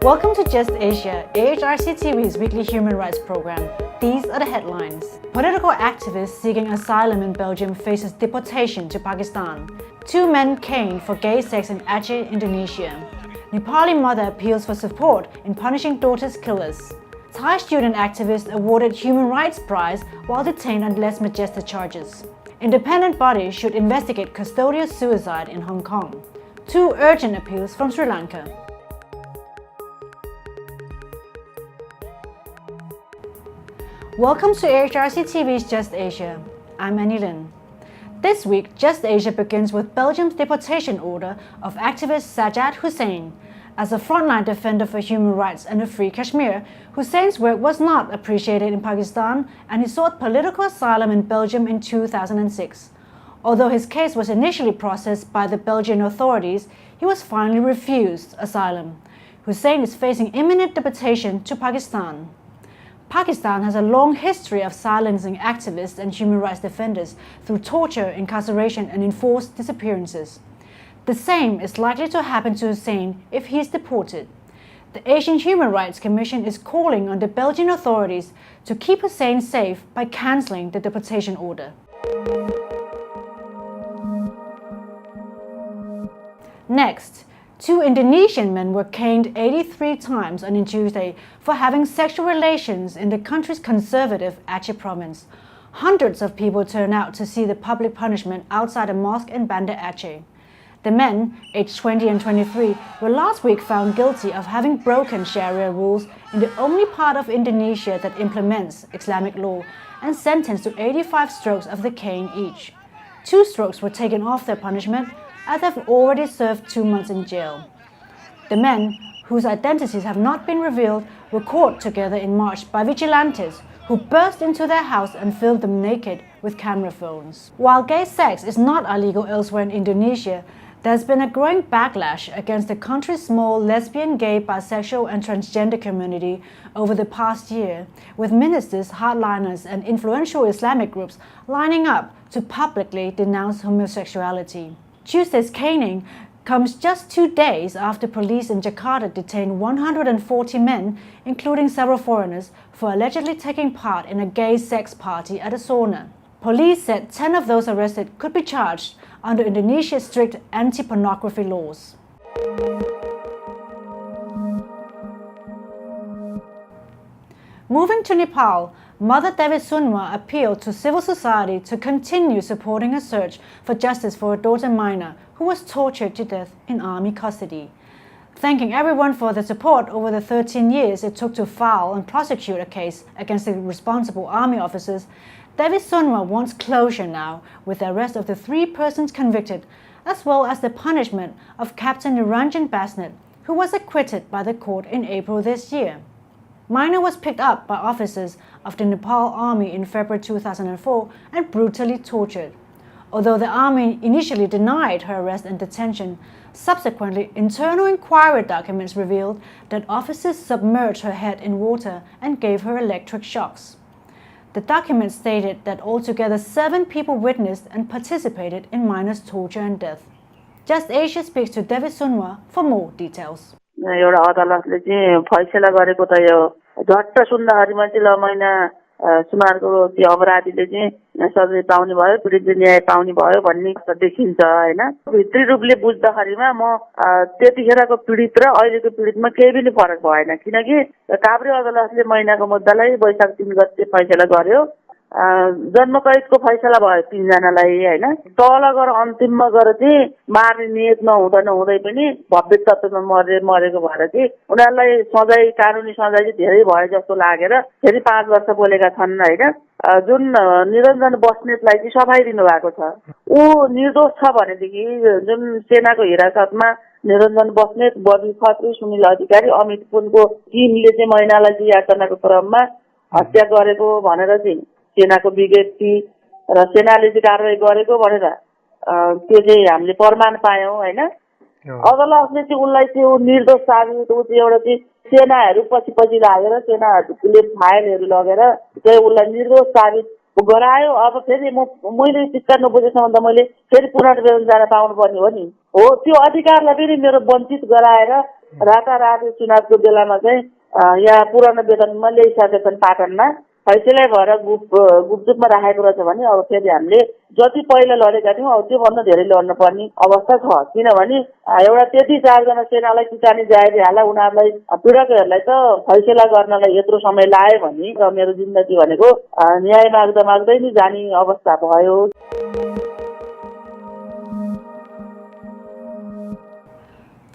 Welcome to Just Asia, AHRC TV's weekly human rights program. These are the headlines. Political activist seeking asylum in Belgium faces deportation to Pakistan. 2 men caned for gay sex in Aceh, Indonesia. Nepali mother appeals for support in punishing daughter's killers. Thai student activist awarded human rights prize while detained on less majestic charges. Independent body should investigate custodial suicide in Hong Kong. 2 urgent appeals from Sri Lanka. Welcome to AHRC TV's Just Asia. I'm Annie Lin. This week, Just Asia begins with Belgium's deportation order of activist Sajjad Husain. As a frontline defender for human rights and a free Kashmir, Husain's work was not appreciated in Pakistan and he sought political asylum in Belgium in 2006. Although his case was initially processed by the Belgian authorities, he was finally refused asylum. Husain is facing imminent deportation to Pakistan. Pakistan has a long history of silencing activists and human rights defenders through torture, incarceration, and enforced disappearances. The same is likely to happen to Husain if he is deported. The Asian Human Rights Commission is calling on the Belgian authorities to keep Husain safe by cancelling the deportation order. Next, 2 Indonesian men were caned 83 times on Tuesday for having sexual relations in the country's conservative Aceh province. Hundreds of people turned out to see the public punishment outside a mosque in Banda Aceh. The men, aged 20 and 23, were last week found guilty of having broken sharia rules in the only part of Indonesia that implements Islamic law and sentenced to 85 strokes of the cane each. 2 strokes were taken off their punishment as they've already served 2 months in jail. The men, whose identities have not been revealed, were caught together in March by vigilantes who burst into their house and filmed them naked with camera phones. While gay sex is not illegal elsewhere in Indonesia, there's been a growing backlash against the country's small lesbian, gay, bisexual and transgender community over the past year, with ministers, hardliners and influential Islamic groups lining up to publicly denounce homosexuality. Tuesday's caning comes just 2 days after police in Jakarta detained 140 men, including several foreigners, for allegedly taking part in a gay sex party at a sauna. Police said 10 of those arrested could be charged under Indonesia's strict anti-pornography laws. Moving to Nepal, Mother Devi Sunwa appealed to civil society to continue supporting a search for justice for her daughter Maina, who was tortured to death in army custody. Thanking everyone for their support over the 13 years it took to file and prosecute a case against the responsible army officers, Devi Sunwa wants closure now with the arrest of the 3 persons convicted, as well as the punishment of Captain Niranjan Basnet, who was acquitted by the court in April this year. Maina was picked up by officers of the Nepal Army in February 2004 and brutally tortured. Although the army initially denied her arrest and detention, subsequently internal inquiry documents revealed that officers submerged her head in water and gave her electric shocks. The documents stated that altogether 7 people witnessed and participated in Maina's torture and death. Just Asia speaks to Devi Sunwa for more details. एउटा अदालतले चाहिँ फैसला गरेको त यो झट्ट सुन्दाखेरिमा चाहिँ ल महिना सुमारको त्यो अपराधीले चाहिँ सजाय पाउने भयो, पीडितले न्याय पाउने भयो भन्ने देखिन्छ हैन। भित्री रूपले बुझ्दाखेरिमा म त्यतिखेरको पीडित र अहिलेको पीडितमा केही पनि फरक भएन, किनकि काभ्रे अदालतले महिनाको मुद्दालाई वैशाख 3 गते फैसला गर्यो। जन्म कैदको फैसला भयो 3 जनालाई हैन। तल गएर अन्तिममा गएर चाहिँ मार्ने नियत नहुँदै पनि भव्य तत्त्वमा मरेको भएर चाहिँ उनीहरूलाई सजाय, कानुनी सजाय चाहिँ धेरै भयो जस्तो लागेर फेरि 5 वर्ष बोलेका छन् हैन। जुन निरञ्जन बस्नेतलाई चाहिँ सफाई दिनु भएको छ, ऊ निर्दोष छ भनेदेखि जुन सेनाको हिरासतमा निरञ्जन बस्नेत, बबी खत्री, सुनिल अधिकारी, अमित पुनको टिमले चाहिँ महिनालाई चाहिँ यातनाको क्रममा हत्या गरेको भनेर चाहिँ सेनाको विज्ञप्ति र सेनाले चाहिँ कारबाही गरेको भनेर त्यो चाहिँ हामीले प्रमाण पायौं हैन। अदालतले चाहिँ उनलाई त्यो निर्दोष साबित, ऊ चाहिँ एउटा चाहिँ सेनाहरू पछि लागेर सेनाहरूले फाइलहरू लगेर चाहिँ उनलाई निर्दोष साबित गरायो अब फेरि मैले शिक्षा नबुझेसम्म त मैले फेरि पुनर्विवाह जान पाउनुपर्ने हो नि हो त्यो अधिकारलाई पनि मेरो वञ्चित गराएर रातारात चुनावको बेलामा चाहिँ यहाँ पुरानो वेतनमा ल्याइसकेका छन् पाटनमा फैसला भएर गुपचुपमा राखेको रहेछ भने अब फेरि हामीले जति पहिला लडेका थियौँ अब त्योभन्दा धेरै लड्नुपर्ने अवस्था छ किनभने एउटा त्यति 4 जना सेनालाई किसानी जाहेरी हाल्दा उनीहरूलाई पीडकहरूलाई त फैसला गर्नलाई यत्रो समय लाग्यो भने र मेरो जिन्दगी भनेको न्याय माग्दा माग्दै नै जाने अवस्था भयो।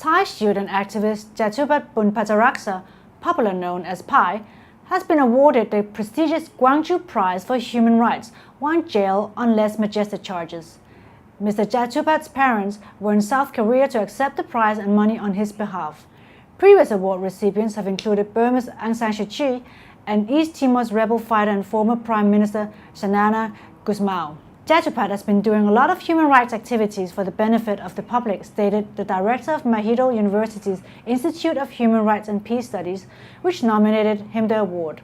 Thai student activist Jatupat Bunpataraksa, popular known as Pai, has been awarded the prestigious Gwangju Prize for Human Rights while in jail on less majestic charges. Mr. Jatupat's parents were in South Korea to accept the prize and money on his behalf. Previous award recipients have included Burma's Aung San Suu Kyi and East Timor's rebel fighter and former Prime Minister Xanana Gusmao. Jatupat has been doing a lot of human rights activities for the benefit of the public, stated the director of Mahidol University's Institute of Human Rights and Peace Studies, which nominated him the award.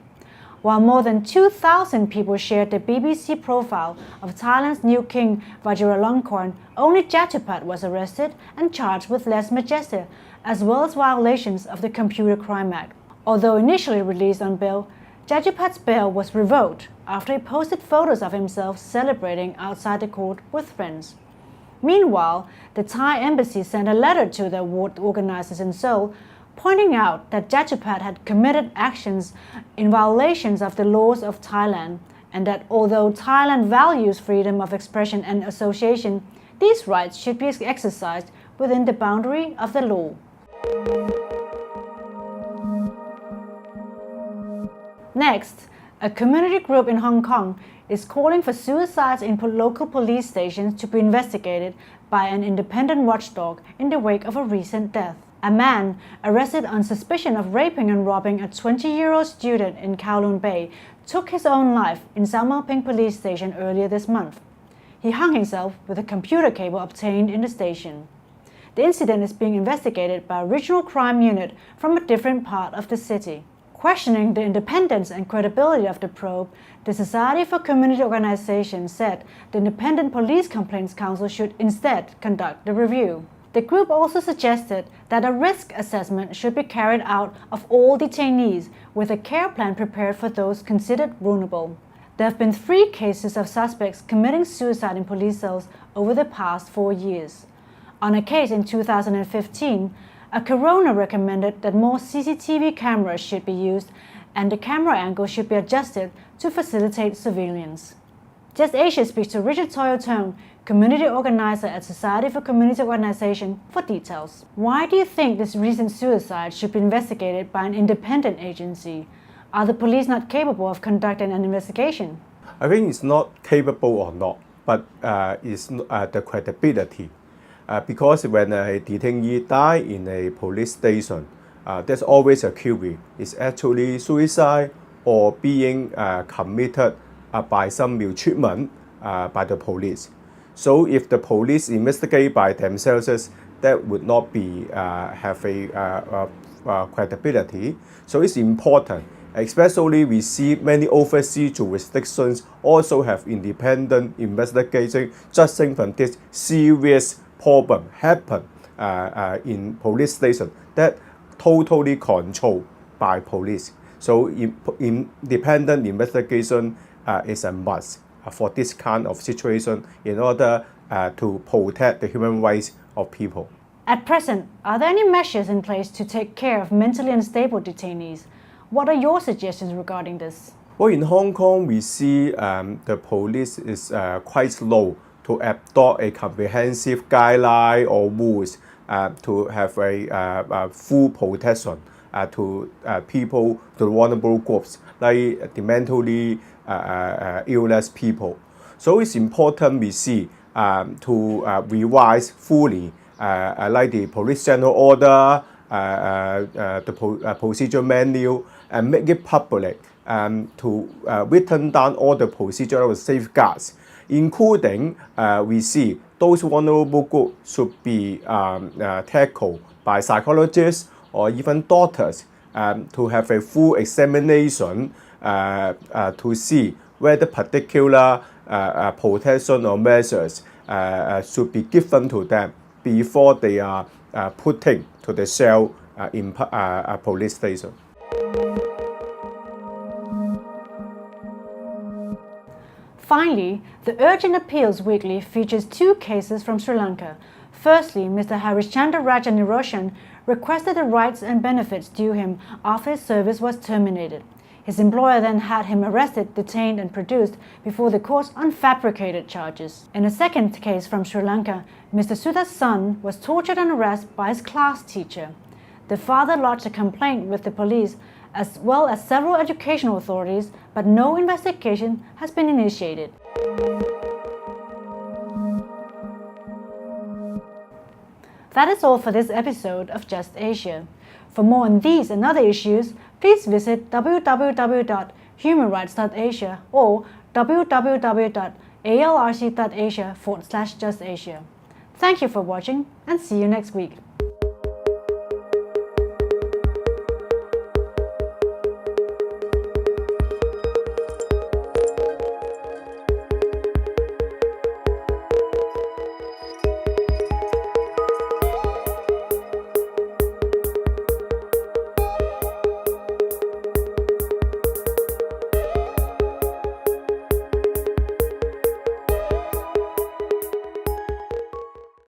While more than 2,000 people shared the BBC profile of Thailand's new king Vajiralongkorn, only Jatupat was arrested and charged with lèse majesté, as well as violations of the Computer Crime Act. Although initially released on bail, Jatupat's bail was revoked after he posted photos of himself celebrating outside the court with friends. Meanwhile, the Thai embassy sent a letter to the award organizers in Seoul, pointing out that Jatupat had committed actions in violations of the laws of Thailand, and that although Thailand values freedom of expression and association, these rights should be exercised within the boundary of the law. Next, a community group in Hong Kong is calling for suicides in local police stations to be investigated by an independent watchdog in the wake of a recent death. A man arrested on suspicion of raping and robbing a 20-year-old student in Kowloon Bay took his own life in Sao Mau Ping police station earlier this month. He hung himself with a computer cable obtained in the station. The incident is being investigated by a regional crime unit from a different part of the city. Questioning the independence and credibility of the probe, the Society for Community Organizations said the Independent Police Complaints Council should instead conduct the review. The group also suggested that a risk assessment should be carried out of all detainees, with a care plan prepared for those considered vulnerable. There have been 3 cases of suspects committing suicide in police cells over the past 4 years. On a case in 2015, a coroner recommended that more CCTV cameras should be used and the camera angle should be adjusted to facilitate surveillance. Just Asia speaks to Richard Toyotong, community organizer at Society for Community Organization, for details. Why do you think this recent suicide should be investigated by an independent agency? Are the police not capable of conducting an investigation? I think it's not capable or not, but it's the credibility. Because when a detainee dies in a police station, there's always a query. Is actually suicide or being committed by some maltreatment by the police. So if the police investigate by themselves, that would not be have a credibility. So it's important. Especially we see many overseas jurisdictions also have independent investigation judging from this serious problem happen in police station that totally controlled by police. So independent investigation is a must for this kind of situation in order to protect the human rights of people. At present, are there any measures in place to take care of mentally unstable detainees? What are your suggestions regarding this? Well, in Hong Kong, we see the police is quite slow to adopt a comprehensive guideline or rules to have a full protection to people, to vulnerable groups like the mentally illness people. So it's important we see to revise fully like the police general order, the procedure manual, and make it public to written down all the procedural safeguards, including we see those vulnerable groups should be tackled by psychologists or even doctors to have a full examination to see whether particular protection or measures should be given to them before they are putting to the cell in a police station. Finally, the Urgent Appeals Weekly features 2 cases from Sri Lanka. Firstly, Mr. Harishchandra Rajaniroshan requested the rights and benefits due him after his service was terminated. His employer then had him arrested, detained and produced before the courts on fabricated charges. In a second case from Sri Lanka, Mr. Sudha's son was tortured and arrested by his class teacher. The father lodged a complaint with the police as well as several educational authorities, but no investigation has been initiated. That is all for this episode of Just Asia. For more on these and other issues, please visit www.humanrights.asia or www.alrc.asia/justasia. Thank you for watching and see you next week.